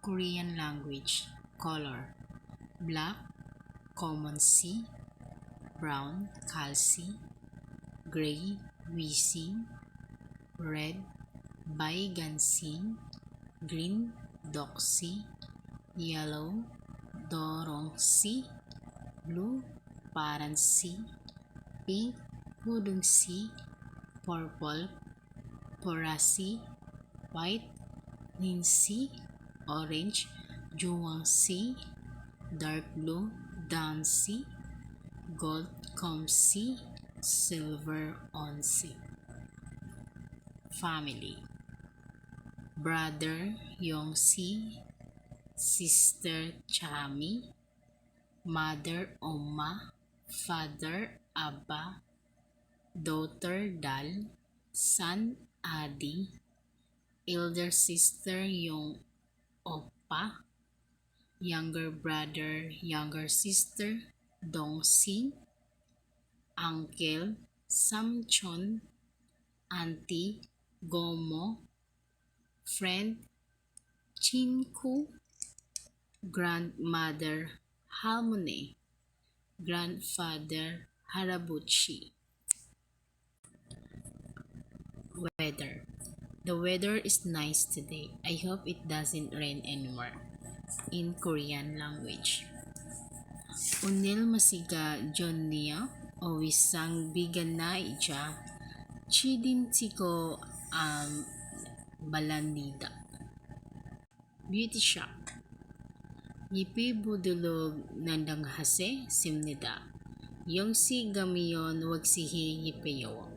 Korean language. Color: black, common C, brown, calci, gray, wising, red, baigansin, green, doxy, yellow, dorongsi, blue, paransi, pink, hudungsi, purple, porasi, white, linsi, orange, juwangsi, dark blue, dansi, gold, comsi, silver, onsi. Family: brother, Yongsi, sister, Chami, mother, Oma, father, Abba, daughter, Dal, son, Adi, elder sister, Yong Oppa, younger brother, younger sister, Dongsi, uncle, Samchon, auntie, Gomo, friend, Chinku, grandmother, Halmone, grandfather, Harabuchi. Weather: the weather is nice today. I hope it doesn't rain anymore. In Korean language. Unil masiga Jonia o wisang bigan na ija chidin tiko balanida. Beauty shop. Yipi budulog nandang hase simnida. Yung si gamiyon wag sihi yipeyo.